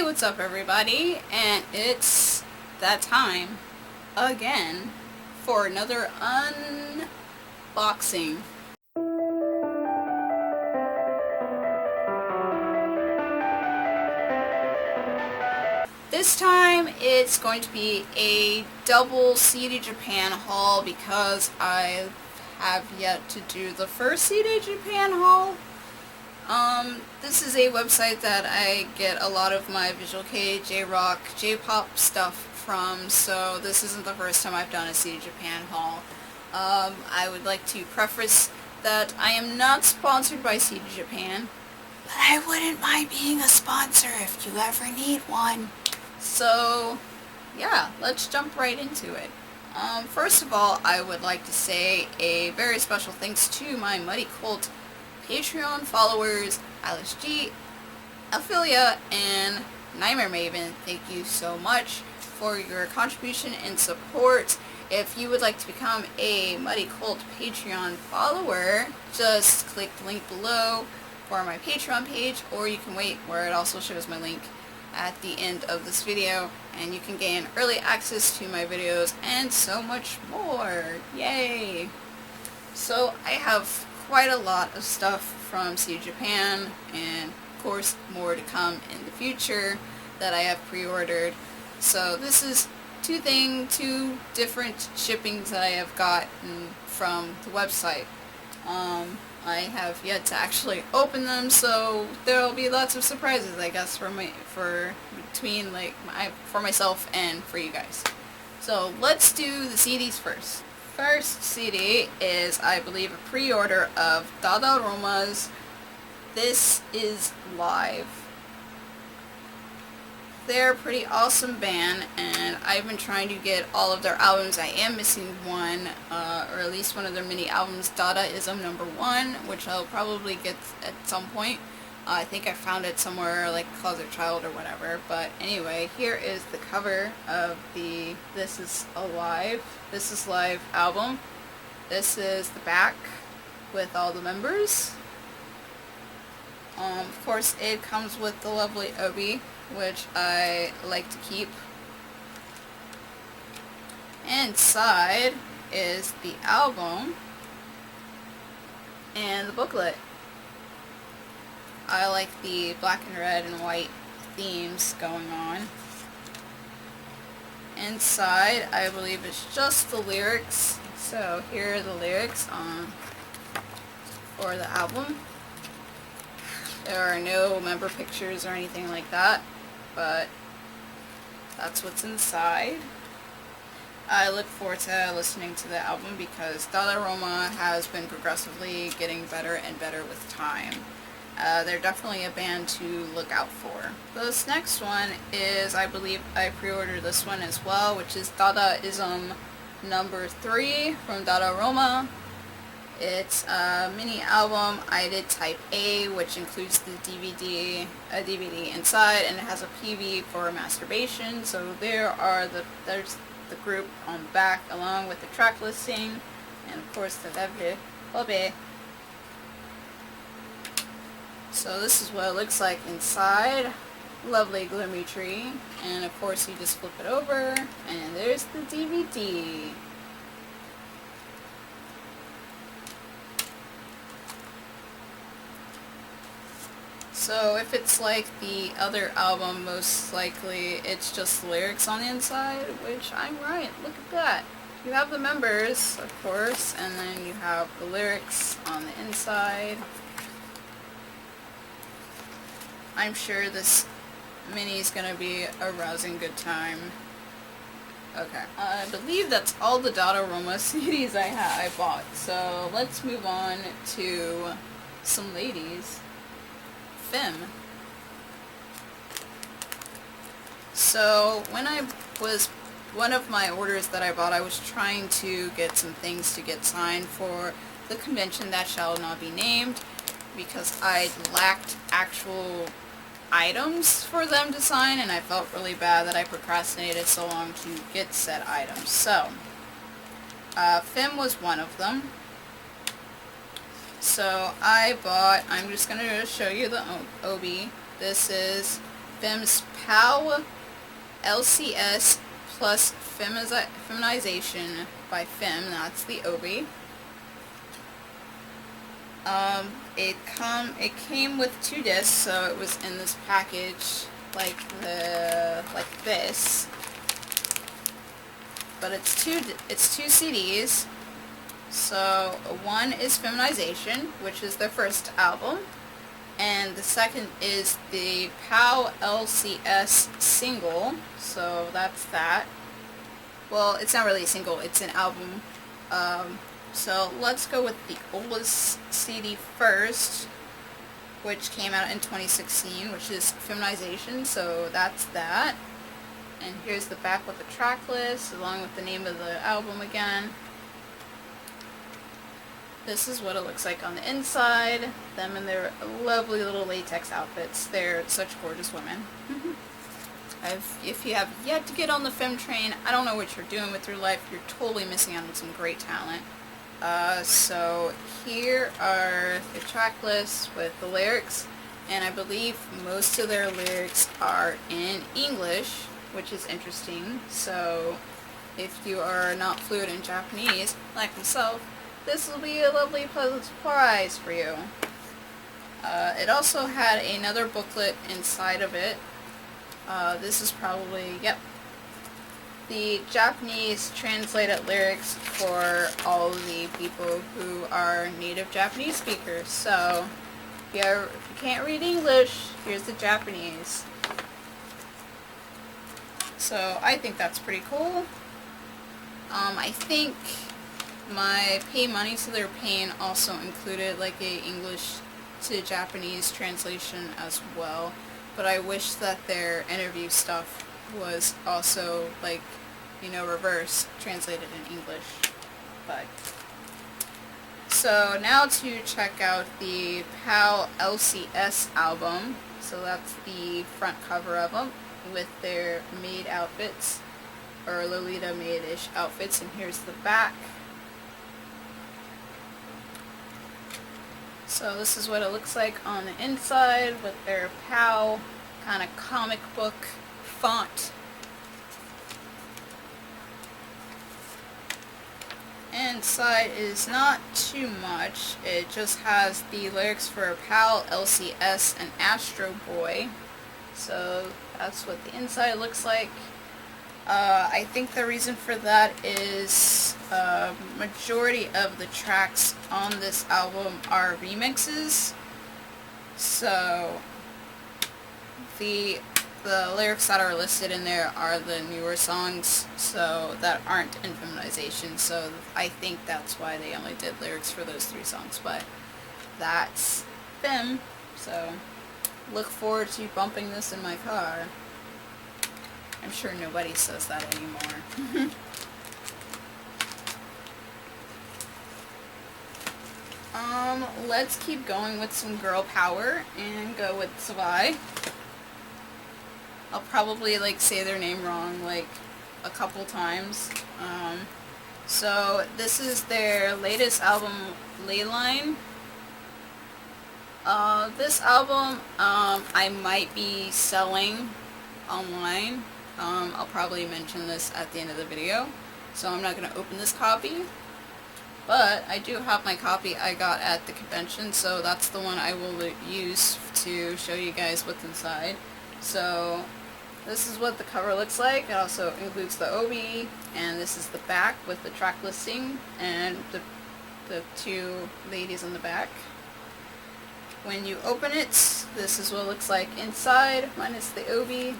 what's up everybody, and it's that time again for another unboxing. This time it's going to be a double CDJapan haul because I have yet to do the first CDJapan haul. This is a website that I get a lot of my visual kei, J-rock, J-pop stuff from, so this isn't the first time I've done a CDJapan haul. I would like to preface that I am not sponsored by CDJapan, but I wouldn't mind being a sponsor if you ever need one. So, yeah, let's jump right into it. First of all, I would like to say a very special thanks to my Muddy Cult Patreon followers, Alice G, Ophelia, and Nightmare Maven. Thank you so much for your contribution and support. If you would like to become a Muddy Cult Patreon follower, just click the link below for my Patreon page, or you can wait where it also shows my link at the end of this video, and you can gain early access to my videos and so much more. Yay! So I have quite a lot of stuff from CDJapan, and of course more to come in the future that I have pre-ordered. So this is two different shippings that I have gotten from the website. I have yet to actually open them, so there'll be lots of surprises, I guess, for myself and for you guys. So let's do the CDs first. First CD is, I believe, a pre-order of Dadaroma's This Is Live. They're a pretty awesome band, and I've been trying to get all of their albums. I am missing one, or at least one of their mini albums, Dadaism No. 1, which I'll probably get at some point. I think I found it somewhere, like Closet Child or whatever. But anyway, here is the cover of the This Is Live album. This is the back with all the members. Of course, it comes with the lovely obi, which I like to keep. Inside is the album and the booklet. I like the black and red and white themes going on. Inside, I believe it's just the lyrics. So here are the lyrics for the album. There are no member pictures or anything like that, but that's what's inside. I look forward to listening to the album because Dadaroma has been progressively getting better and better with time. They're definitely a band to look out for. This next one is, I believe I pre-ordered this one as well, which is Dadaism No. 3 from Dadaroma. It's a mini album. I did Type A, which includes the DVD inside, and it has a PV for masturbation. So there's the group on the back, along with the track listing, and of course the obi. So this is what it looks like inside. Lovely gloomy tree, and of course you just flip it over, and there's the DVD. So if it's like the other album, most likely it's just lyrics on the inside, which I'm right, look at that. You have the members, of course, and then you have the lyrics on the inside. I'm sure this mini is going to be a rousing good time. Okay, I believe that's all the Dadaroma CDs I bought, so let's move on to some ladies. Fem. So one of my orders that I bought, I was trying to get some things to get signed for the convention that shall not be named, because I lacked actual items for them to sign, and I felt really bad that I procrastinated so long to get said items. So Fem was one of them. So I'm just going to show you the obi. This is Fem's POW LCS plus Feminization by Fem, that's the obi. It came with 2 discs, so it was in this package like this. But it's two CDs. So one is Feminization, which is their first album, and the second is the POW LCS single. So that's that. Well, it's not really a single, it's an album. So let's go with the oldest CD first, which came out in 2016, which is Feminization, so that's that. And here's the back with the track list, along with the name of the album again. This is what it looks like on the inside. Them in their lovely little latex outfits. They're such gorgeous women. If you have yet to get on the Fem train, I don't know what you're doing with your life. You're totally missing out on some great talent. So here are the track lists with the lyrics, and I believe most of their lyrics are in English, which is interesting. So if you are not fluent in Japanese, like myself, this will be a lovely pleasant surprise for you. It also had another booklet inside of it. This is probably, yep, the Japanese translated lyrics for all the people who are native Japanese speakers. So if you can't read English, here's the Japanese. So I think that's pretty cool. I think my pay money to their pain also included like a English to Japanese translation as well. But I wish that their interview stuff was also like, you know, reverse translated in English. But so now to check out the POW LCS album. So that's the front cover of them with their maid outfits, or Lolita maid-ish outfits, and here's the back. So this is what it looks like on the inside with their POW kind of comic book font. Inside is not too much. It just has the lyrics for POW LCS and Astro Boy. So that's what the inside looks like. I think the reason for that is majority of the tracks on this album are remixes. So the lyrics that are listed in there are the newer songs, so that aren't in Feminization. So I think that's why they only did lyrics for those 3 songs. But that's Fem. So look forward to bumping this in my car. I'm sure nobody says that anymore. Let's keep going with some girl power and go with Survi. I'll probably like say their name wrong like a couple times. So this is their latest album, Leyline. This album I might be selling online. I'll probably mention this at the end of the video, so I'm not going to open this copy, but I do have my copy I got at the convention, so that's the one I will use to show you guys what's inside. So this is what the cover looks like. It also includes the obi, and this is the back with the track listing and the 2 ladies on the back. When you open it, this is what it looks like inside, minus the obi.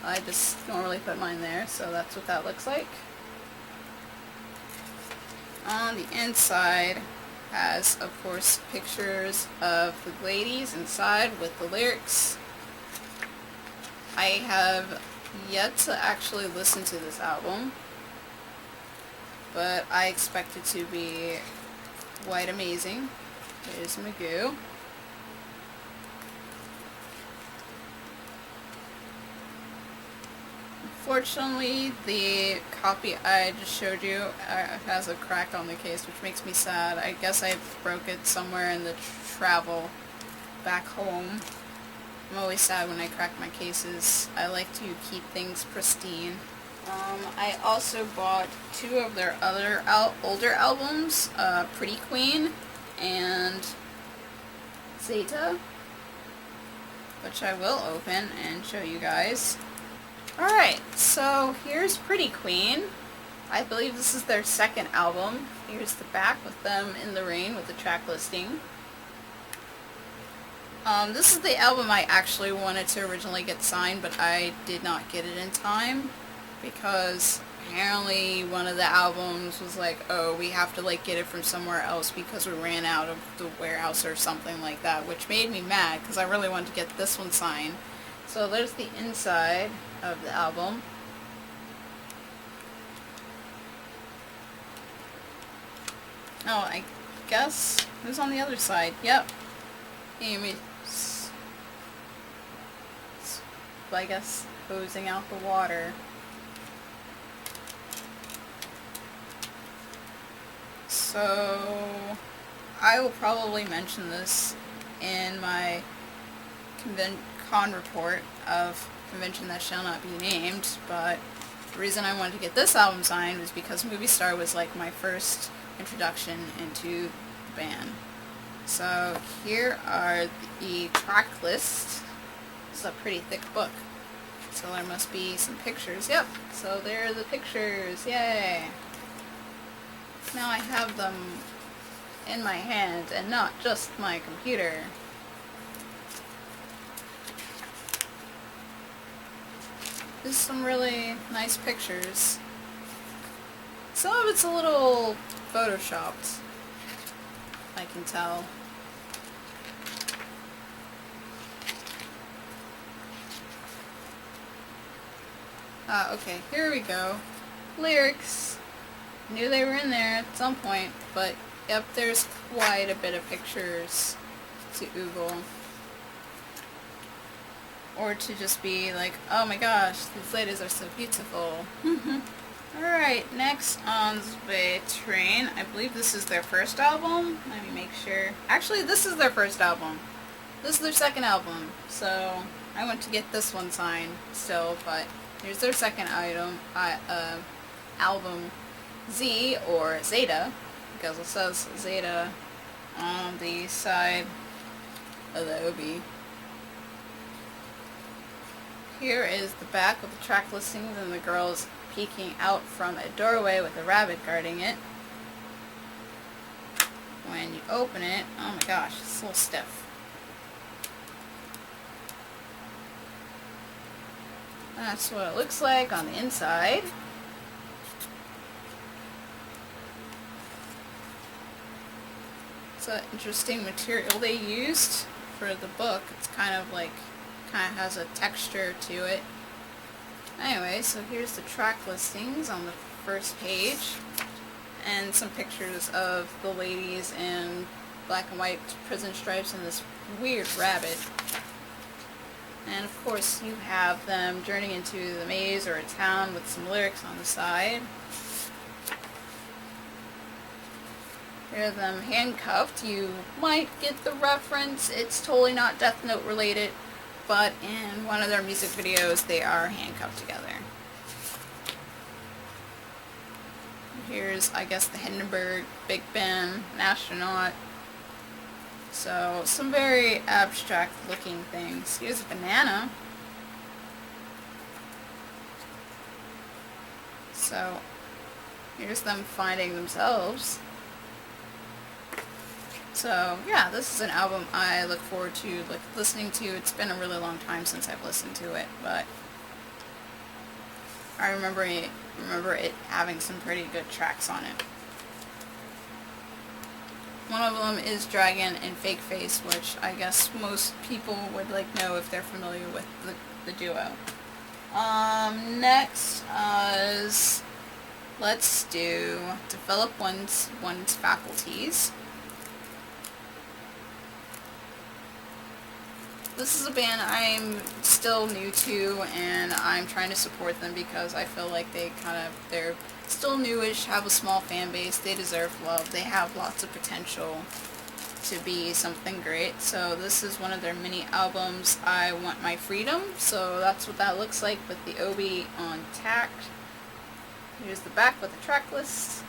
I just normally put mine there, so that's what that looks like. On the inside has, of course, pictures of the ladies inside with the lyrics. I have yet to actually listen to this album, but I expect it to be quite amazing. There's Magoo. Unfortunately, the copy I just showed you has a crack on the case, which makes me sad. I guess I broke it somewhere in the travel back home. I'm always sad when I crack my cases. I like to keep things pristine. I also bought 2 of their other older albums, Pretty Queen and Zeta, which I will open and show you guys. Alright, so here's Pretty Queen. I believe this is their 2nd album. Here's the back with them in the rain with the track listing. This is the album I actually wanted to originally get signed, but I did not get it in time because apparently one of the albums was like, oh, we have to like get it from somewhere else because we ran out of the warehouse or something like that, which made me mad because I really wanted to get this one signed. So there's the inside of the album. Oh, I guess who's on the other side? Yep. Amy, I guess, hosing out the water. So, I will probably mention this in my con report of Convention That Shall Not Be Named, but the reason I wanted to get this album signed was because Movie Star was like my first introduction into the band. So here are the track lists. This is a pretty thick book, so there must be some pictures. Yep, so there are the pictures. Yay! Now I have them in my hand and not just my computer. There's some really nice pictures. Some of it's a little photoshopped, I can tell. Okay, here we go. Lyrics. Knew they were in there at some point, but yep, there's quite a bit of pictures to Google. Or to just be like, oh my gosh, these ladies are so beautiful. Alright, next on the train, I believe this is their first album. Let me make sure. Actually, this is their first album. This is their 2nd album, so I went to get this one signed still, but here's their 2nd album, Z, or Zeta, because it says Zeta on the side of the OB. Here is the back with the track listings and the girls peeking out from a doorway with a rabbit guarding it. When you open it, oh my gosh, it's a little stiff. That's what it looks like on the inside. It's an interesting material they used for the book. It's kind of has a texture to it. Anyway, so here's the track listings on the first page, and some pictures of the ladies in black and white prison stripes and this weird rabbit. And of course you have them journeying into the maze or a town with some lyrics on the side. Here are them handcuffed. You might get the reference. It's totally not Death Note related, but in one of their music videos they are handcuffed together. Here's, I guess, the Hindenburg, Big Ben, an astronaut. So, some very abstract looking things. Here's a banana. So, here's them finding themselves. So, yeah, this is an album I look forward to listening to. It's been a really long time since I've listened to it, but I remember it having some pretty good tracks on it. One of them is Dragon and Fake Face, which I guess most people would know if they're familiar with the duo. Next is, let's do Develop One's Faculties. This is a band I'm still new to, and I'm trying to support them because I feel like they're still newish, have a small fan base, they deserve love, they have lots of potential. to be something great. So this is one of their mini albums, I Want My Freedom. So that's what that looks like with the obi on tacked. Here's the back with the track list.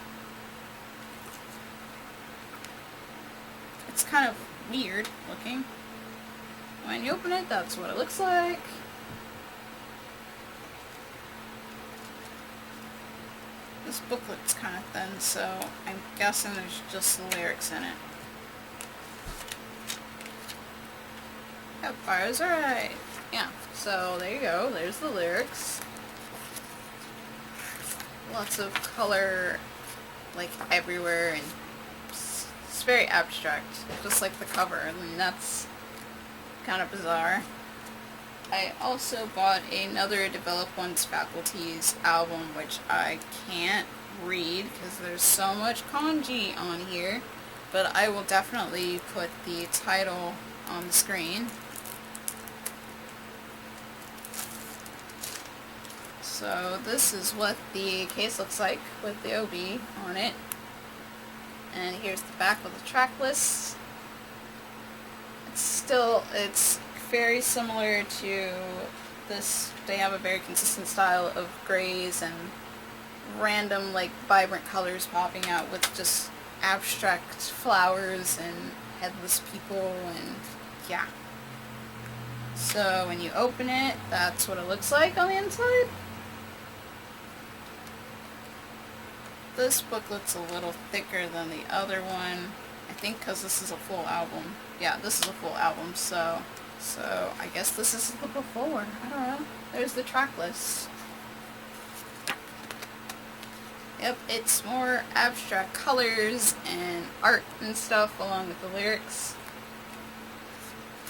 It's kind of weird looking. When you open it, that's what it looks like. This booklet's kind of thin, so I'm guessing there's just lyrics in it. Yep, fire's alright. Yeah, so there you go. There's the lyrics. Lots of color, like, everywhere, and it's very abstract, just like the cover. I mean, that's kind of bizarre. I also bought another Develop One's Faculties album, which I can't read because there's so much kanji on here, but I will definitely put the title on the screen. So this is what the case looks like with the obi on it. And here's the back with the track list. It's very similar to this. They have a very consistent style of grays and random, like, vibrant colors popping out with just abstract flowers and headless people, and yeah. So when you open it, that's what it looks like on the inside. This booklet's a little thicker than the other one, I think because this is a full album. Yeah, this is a full album, so I guess this is the before. I don't know. There's the track list. Yep, it's more abstract colors and art and stuff along with the lyrics.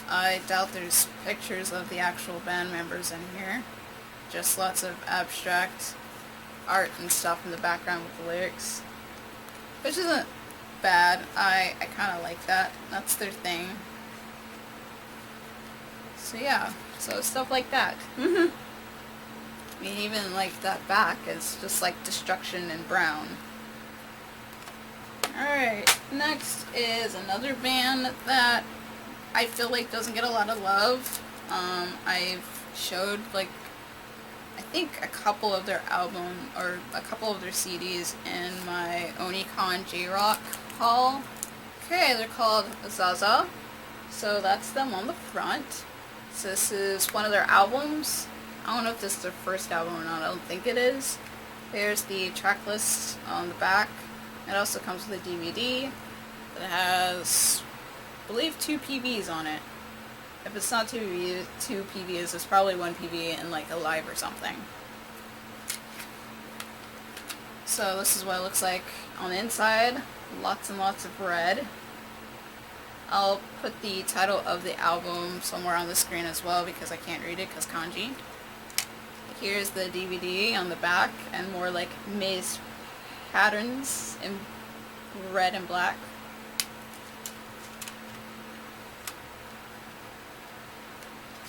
I doubt there's pictures of the actual band members in here. Just lots of abstract art and stuff in the background with the lyrics. Which isn't bad. I kind of like that. That's their thing. So yeah, so stuff like that. I mean, even like that back is just like destruction in brown. Alright, next is another band that I feel like doesn't get a lot of love. I've showed, like, I think a couple of their album, or a couple of their CDs in my Onicon J-Rock haul. Okay, they're called xaa-xaa. So that's them on the front. So this is one of their albums. I don't know if this is their first album or not. I don't think it is. There's the track list on the back. It also comes with a DVD that has, I believe, 2 PVs on it. If it's not 2 PVs, it's probably 1 PV and like a live or something. So this is what it looks like on the inside. Lots and lots of red. I'll put the title of the album somewhere on the screen as well because I can't read it because kanji. Here's the DVD on the back and more like maze patterns in red and black.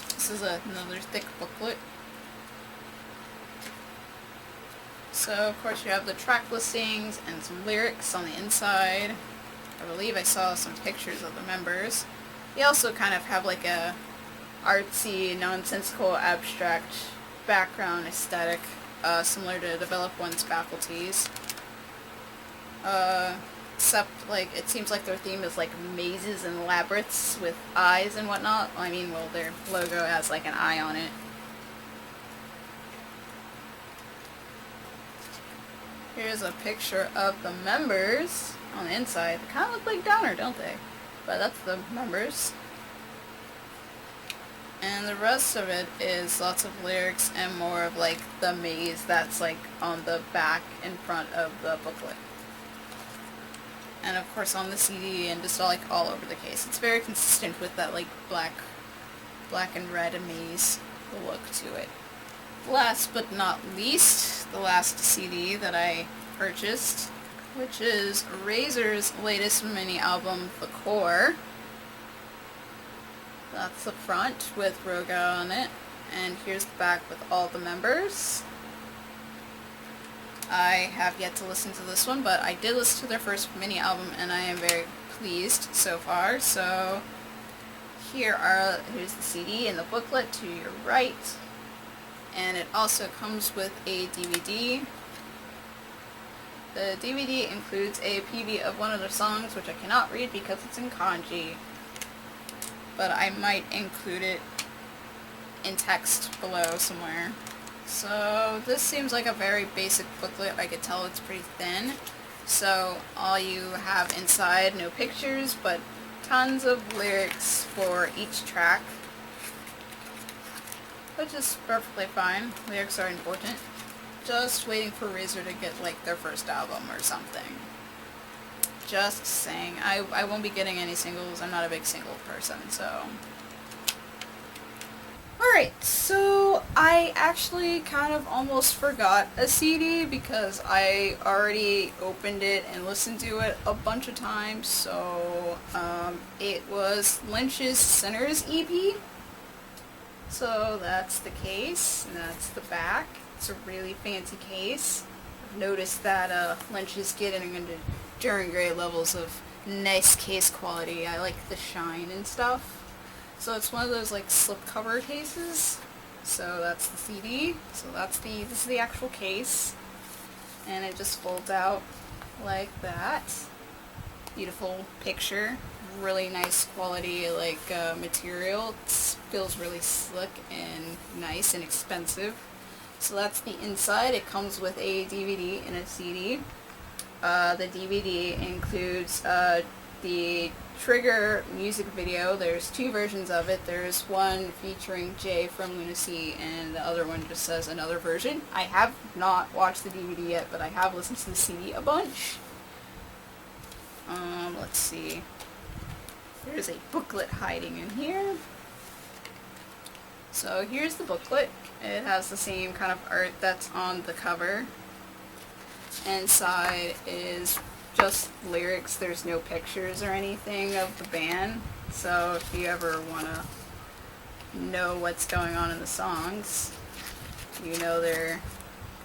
This is another thick booklet. So of course you have the track listings and some lyrics on the inside. I believe I saw some pictures of the members. They also kind of have like a artsy, nonsensical, abstract background aesthetic, similar to Develop One's Faculties. Except, like, it seems like their theme is like mazes and labyrinths with eyes and whatnot. I mean, well, their logo has like an eye on it. Here's a picture of the members on the inside. They kind of look like Downer, don't they? But that's the members. And the rest of it is lots of lyrics and more of like the maze that's like on the back in front of the booklet. And of course on the CD and just like all over the case. It's very consistent with that like black and red maze look to it. Last but not least, the last CD that I purchased, which is Razor's latest mini album, The Core. That's the front with Roga on it, and here's the back with all the members. I have yet to listen to this one, but I did listen to their first mini album, and I am very pleased so far. So here's the CD and the booklet to your right, and it also comes with a DVD. The DVD includes a PV of one of the songs, which I cannot read because it's in kanji, but I might include it in text below somewhere. So this seems like a very basic booklet. I could tell it's pretty thin. So all you have inside, no pictures, but tons of lyrics for each track, which is perfectly fine. Lyrics are important. Just waiting for RZA to get like their first album or something. Just saying. I won't be getting any singles. I'm not a big single person, so. Alright, so I actually kind of almost forgot a CD because I already opened it and listened to it a bunch of times. So it was Lynchs Center's EP. So that's the case, and that's the back. It's a really fancy case. I've noticed that Lynch is getting into enduring great levels of nice case quality. I like the shine and stuff. So it's one of those like slipcover cases. So that's the CD. So this is the actual case, and it just folds out like that. Beautiful picture. Really nice quality like material. It feels really slick and nice and expensive. So that's the inside. It comes with a DVD and a CD. The DVD includes the Trigger music video. There's two versions of it. There's one featuring Jay from Lunacy, and the other one just says another version. I have not watched the DVD yet, but I have listened to the CD a bunch. Let's see. There's a booklet hiding in here. So here's the booklet. It has the same kind of art that's on the cover. Inside is just lyrics. There's no pictures or anything of the band. So if you ever want to know what's going on in the songs, you know they're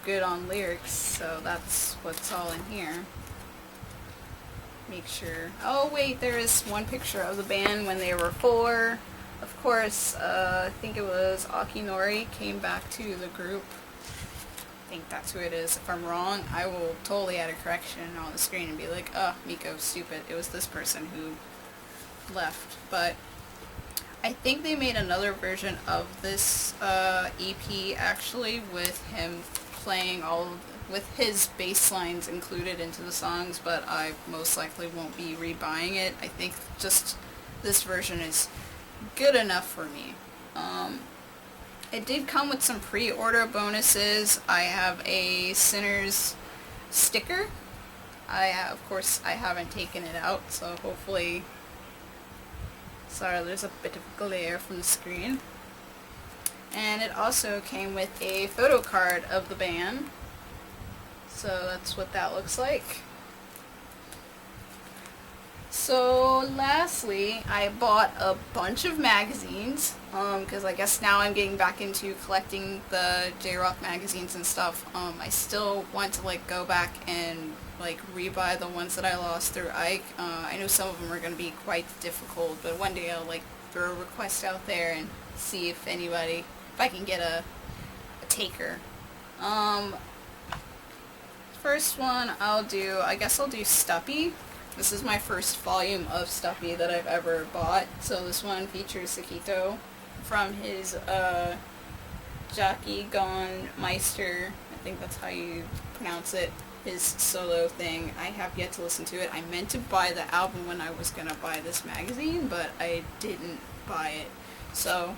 good on lyrics. So that's what's all in here. Make sure. Oh wait, there is one picture of the band when they were 4. Of course, I think it was Akinori came back to the group. I think that's who it is. If I'm wrong, I will totally add a correction on the screen and be like, oh, Miko, stupid. It was this person who left. But I think they made another version of this EP actually with him playing with his bass lines included into the songs, but I most likely won't be rebuying it. I think just this version is good enough for me. It did come with some pre-order bonuses. I have a Sinners sticker. Of course, I haven't taken it out, so hopefully... Sorry, there's a bit of glare from the screen. And it also came with a photo card of the band. So that's what that looks like. So lastly, I bought a bunch of magazines, because I guess now I'm getting back into collecting the J-Rock magazines and stuff. I still want to like go back and like rebuy the ones that I lost through Ike. I know some of them are going to be quite difficult, but one day I'll like throw a request out there and see if I can get a taker. First one I guess I'll do Stuppy. This is my first volume of Stuppy that I've ever bought. So this one features Sakito from his Jockey Gone Meister, I think that's how you pronounce it, his solo thing. I have yet to listen to it. I meant to buy the album when I was going to buy this magazine, but I didn't buy it. So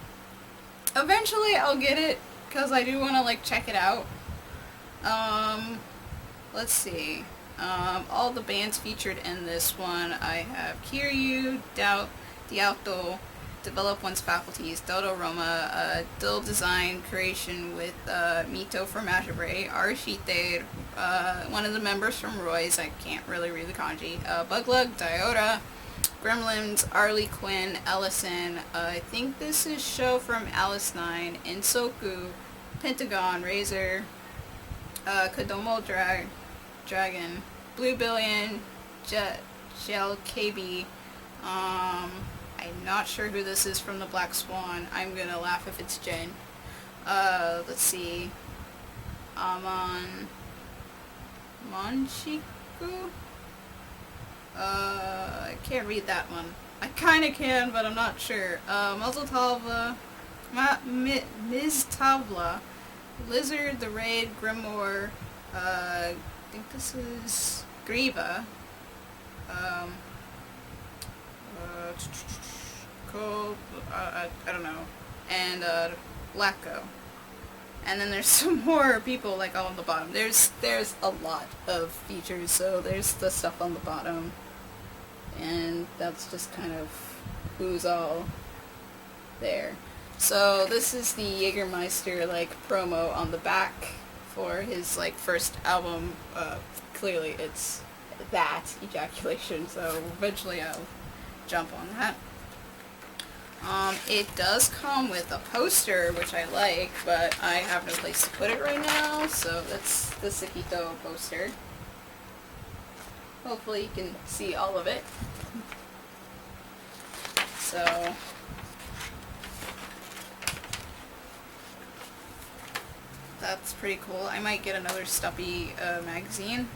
eventually I'll get it, because I do want to like check it out. Let's see. All the bands featured in this one, I have Kiryu, Diauto, Develop One's Faculties, Dodo Roma, Dill Design Creation with Mito from Majabre, Arashite, one of the members from Roy's, I can't really read the kanji, Buglug, Diota, Gremlins, Arlie Quinn, Ellison, I think this is Show from Alice 9, Insoku, Pentagon, Razor, Kodomo Dragon, Blue Billion, Shell KB. I'm not sure who this is from the Black Swan. I'm gonna laugh if it's Jen. Let's see. Monchiku? I can't read that one. I kinda can, but I'm not sure. Muzzle Tavla. Ms. Tavla. Lizard, the Raid, Grimoire. I think this is Griva. I don't know. And, Lacko. And then there's some more people, like, all on the bottom. There's a lot of features, so there's the stuff on the bottom. And that's just kind of who's all there. So this is the Jägermeister, like, promo on the back for his, like, first album. Clearly it's that, Ejaculation, so eventually I'll jump on that. It does come with a poster, which I like, but I have no place to put it right now, so that's the Sekito poster. Hopefully you can see all of it. So, that's pretty cool. I might get another Stumpy magazine.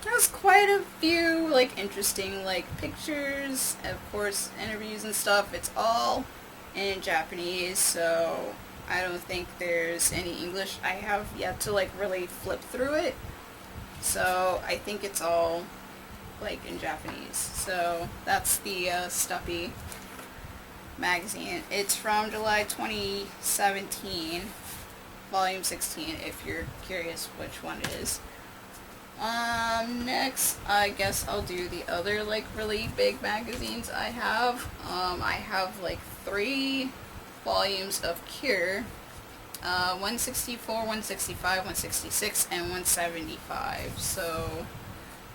There's quite a few, like, interesting, like, pictures, of course, interviews and stuff. It's all in Japanese, so I don't think there's any English. I have yet to, like, really flip through it, so I think it's all, like, in Japanese. So that's the Stumpy magazine. It's from July 2017, volume 16, if you're curious which one it is. Next, I guess I'll do the other, like, really big magazines I have. I have, like, 3 volumes of Cure, 164, 165, 166, and 175. So,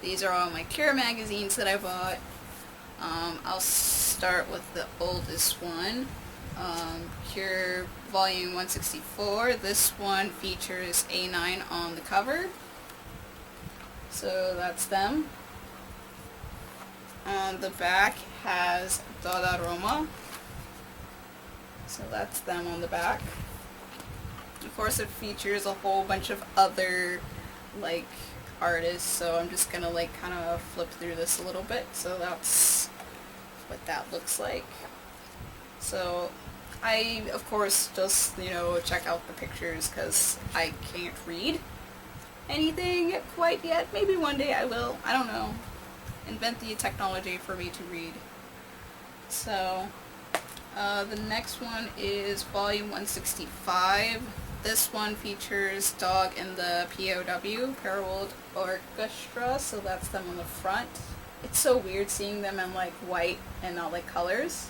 these are all my Cure magazines that I bought. I'll start with the oldest one, Cure volume 164. This one features A9 on the cover. So that's them. On the back has Dada Roma. So that's them on the back. Of course it features a whole bunch of other, like, artists, so I'm just gonna, like, kind of flip through this a little bit. So that's what that looks like. So I, of course, just, you know, check out the pictures because I can't read anything quite yet. Maybe one day I will. I don't know. Invent the technology for me to read. So, the next one is volume 165. This one features Dog and the POW, Paraworld Orchestra, so that's them on the front. It's so weird seeing them in, like, white and not, like, colors.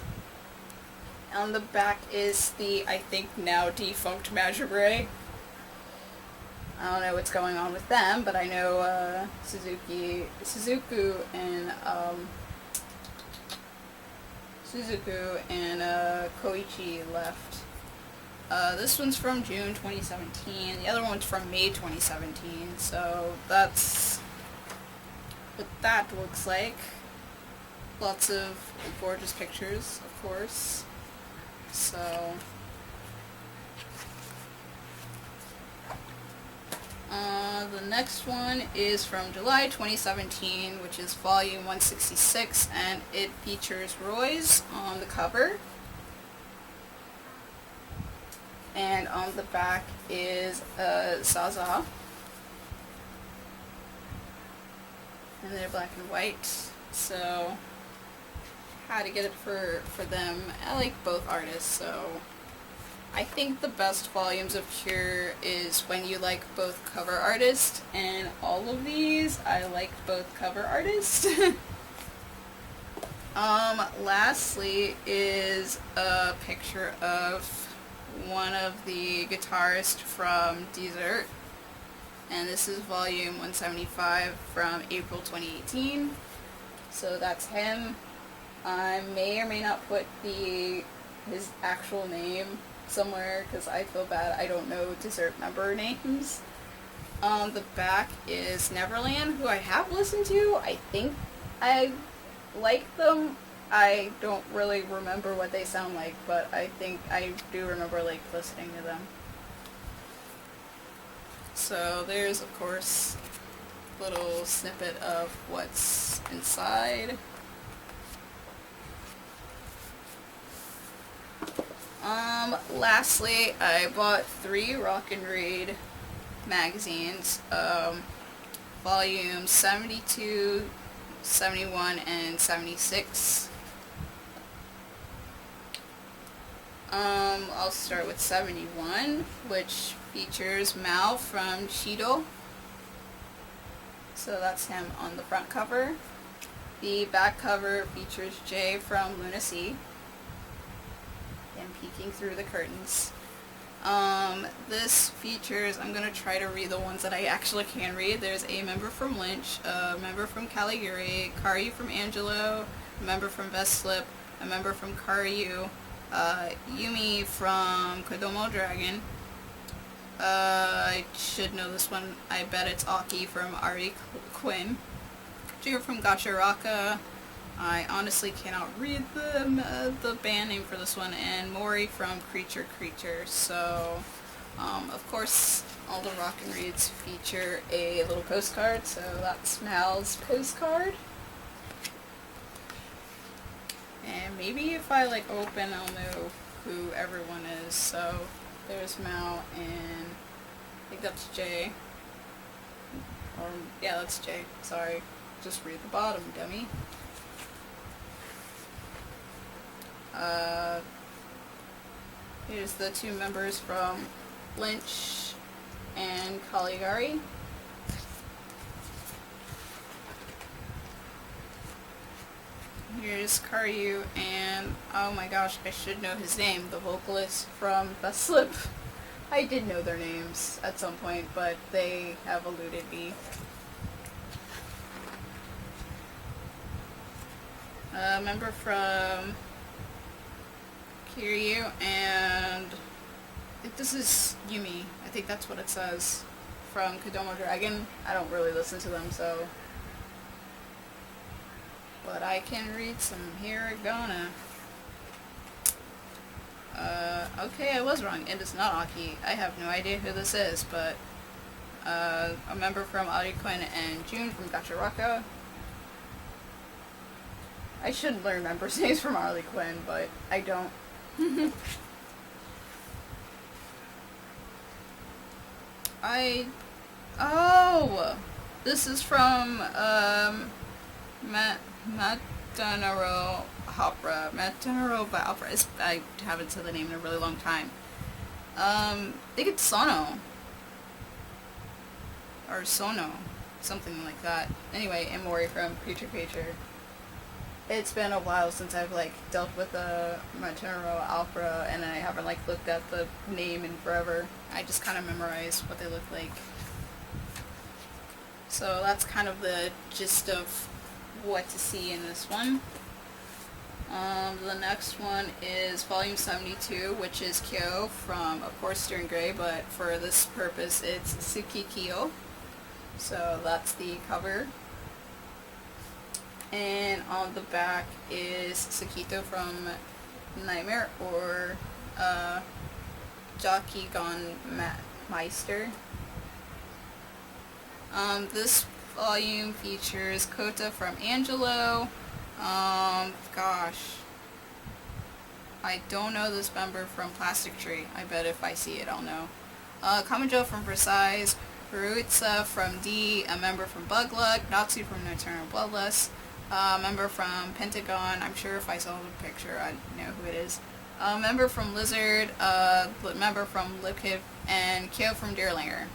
On the back is the, I think, now defunct Majibre. I don't know what's going on with them, but I know Suzuku and Koichi left. This one's from June 2017. The other one's from May 2017. So that's what that looks like. Lots of gorgeous pictures, of course. So the next one is from July 2017, which is volume 166, and it features Roy's on the cover. And on the back is xaa-xaa. And they're black and white, so had to get it for them. I like both artists, so I think the best volumes of Cure is when you like both cover artists, and all of these I liked both cover artists. Lastly is a picture of one of the guitarists from Desert, and this is volume 175 from April 2018. So that's him. I may or may not put his actual name somewhere because I feel bad I don't know Desert member names. On the back is Neverland, who I have listened to. I think I like them. I don't really remember what they sound like, but I think I do remember like listening to them. So there's of course a little snippet of what's inside. Lastly, I bought 3 Rock and Read magazines, volumes 72, 71, and 76. I'll start with 71, which features Mao from Shido. So that's him on the front cover. The back cover features Jay from Luna Sea. Him peeking through the curtains. This features, I'm going to try to read the ones that I actually can read. There's a member from Lynch, a member from Caligari, Karyu from Angelo, a member from Veslip, a member from Karyu, Yumi from Kodomo Dragon. I should know this one. I bet it's Aki from Ari Quinn. Jiro from Gachuraka. I honestly cannot read the band name for this one. And Mori from Creature. So, of course, all the Rock and Reads feature a little postcard. So that's Mal's postcard. And maybe if I like open, I'll know who everyone is. So there's Mal, and I think that's Jay. Or yeah, that's Jay. Sorry, just read the bottom, dummy. Here's the 2 members from Lynch and Caligari. Here's Karyu, and oh my gosh, I should know his name, the vocalist from Veslip. I did know their names at some point, but they have eluded me. A member from Kiryu, and I think this is Yumi. I think that's what it says. From Kodomo Dragon. I don't really listen to them, so... but I can read some hiragana. Okay, I was wrong. It is not Aki. I have no idea who this is, but a member from Ari Quinn and June from Gachuraka. I should learn members' names from Harley Quinn, but I don't. Oh! This is from, Matanaro Opera. Matanaro Opera. I haven't said the name in a really long time. I think it's Sono. Or Sono. Something like that. Anyway, Emori from Creature. It's been a while since I've, like, dealt with a Matanaro Opera, and I haven't, like, looked at the name in forever. I just kind of memorize what they look like. So that's kind of the gist of what to see in this one. The next one is volume 72, which is Kyo from, of course, Stern Grey, but for this purpose it's Tsukikyo. So that's the cover. And on the back is Sakito from Nightmare, or Jockey Gone Meister. This volume features Kota from Angelo. Gosh. I don't know this member from Plastic Tree. I bet if I see it, I'll know. Kamajo from Versailles. Haruitsa from D. A member from Bug Luck. Natsu from Nocturnal Bloodlust. A member from Pentagon. I'm sure if I saw the picture, I'd know who it is. A member from Lizard. A member from Lipkid. And Kyo from Deerlinger.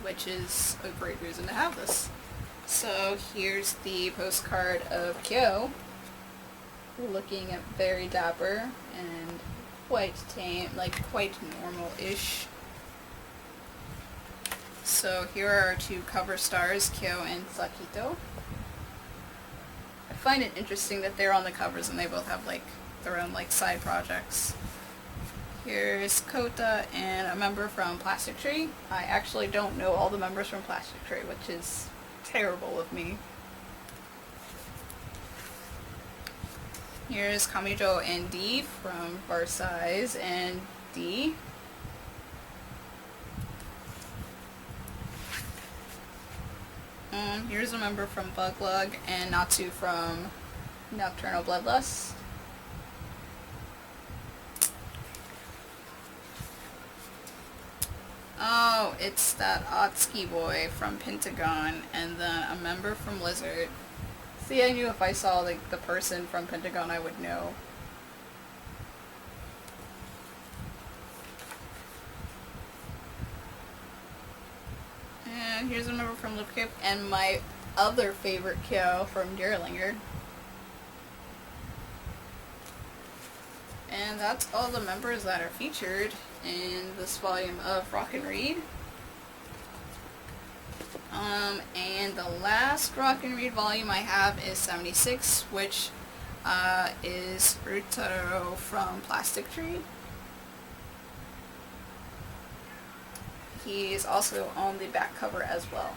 Which is a great reason to have this. So here's the postcard of Kyo, looking very dapper and quite tame, like quite normal-ish. So here are our 2 cover stars, Kyo and Sakito. I find it interesting that they're on the covers and they both have like their own like side projects. Here's Kota and a member from Plastic Tree. I actually don't know all the members from Plastic Tree, which is terrible of me. Here's Kamijo and D from Varsize and D. Here's a member from Buglug and Natsu from Nocturnal Bloodlust. Oh, it's that Otski boy from Pentagon, and then a member from Lizard. See, I knew if I saw like the person from Pentagon I would know. And here's a member from Lipkip, and my other favorite Kyo from Deerlinger. And that's all the members that are featured in this volume of Rock and Read. And the last Rock and Read volume I have is 76, which is Rutaro from Plastic Tree. He is also on the back cover as well.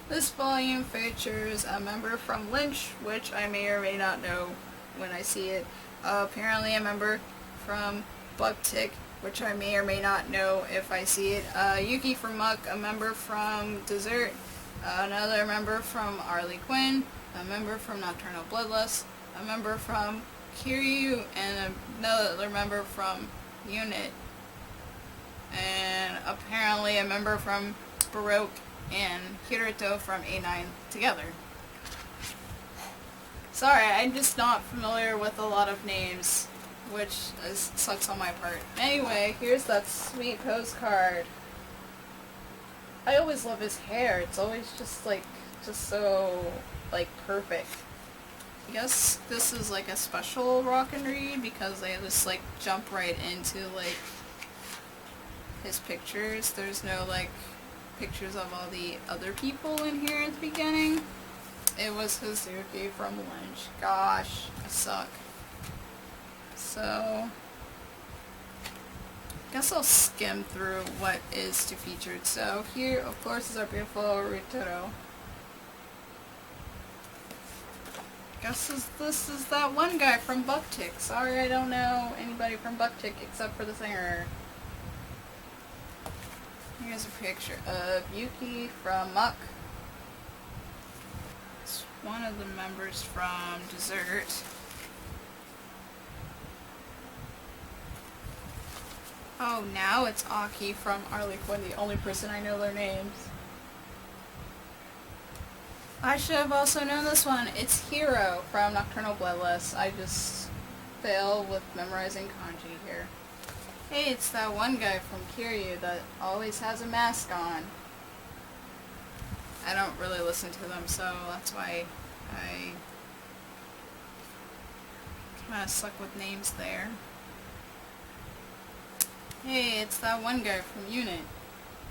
This volume features a member from Lynch, which I may or may not know when I see it. Apparently a member from Bugtick, which I may or may not know if I see it. Yuki from Muck, a member from Dessert, another member from Harley Quinn, a member from Nocturnal Bloodlust, a member from Kiryu, and another member from Unit. And apparently a member from Baroque and Hiruto from A9 together. Sorry, I'm just not familiar with a lot of names, which sucks on my part. Anyway, here's that sweet postcard. I always love his hair. It's always just so, perfect. I guess this is like a special Rock and Read because they just jump right into his pictures. There's no pictures of all the other people in here at the beginning. It was Hazuki from Lynch. Gosh, I suck. So, I guess I'll skim through what is to featured. So here, of course, is our beautiful Rutaro. Guess this is that one guy from Bugtick. Sorry, I don't know anybody from Bugtick except for the singer. Here's a picture of Yuki from Muck. It's one of the members from Dessert. Oh, now it's Aki from Harley Quinn, the only person I know their names. I should have also known this one. It's Hiro from Nocturnal Bloodlust. I just fail with memorizing kanji here. Hey, it's that one guy from Kiryu that always has a mask on. I don't really listen to them, so that's why I kind of suck with names there. Hey, it's that one guy from Unit.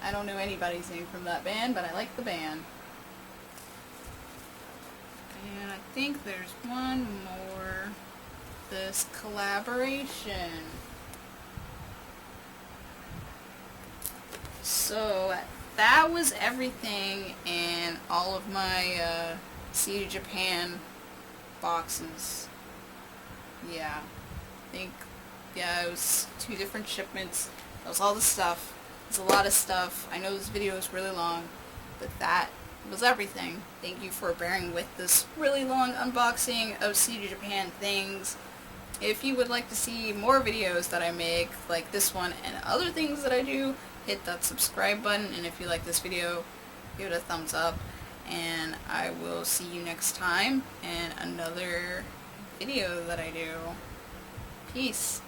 I don't know anybody's name from that band, but I like the band. And I think there's one more. This collaboration. So that was everything in all of my CDJapan boxes. Yeah, I think, yeah, it was 2 different shipments. That was all the stuff. It's a lot of stuff. I know this video is really long, but that was everything. Thank you for bearing with this really long unboxing of CDJapan things. If you would like to see more videos that I make, like this one and other things that I do, hit that subscribe button, and if you like this video, give it a thumbs up, and I will see you next time in another video that I do. Peace.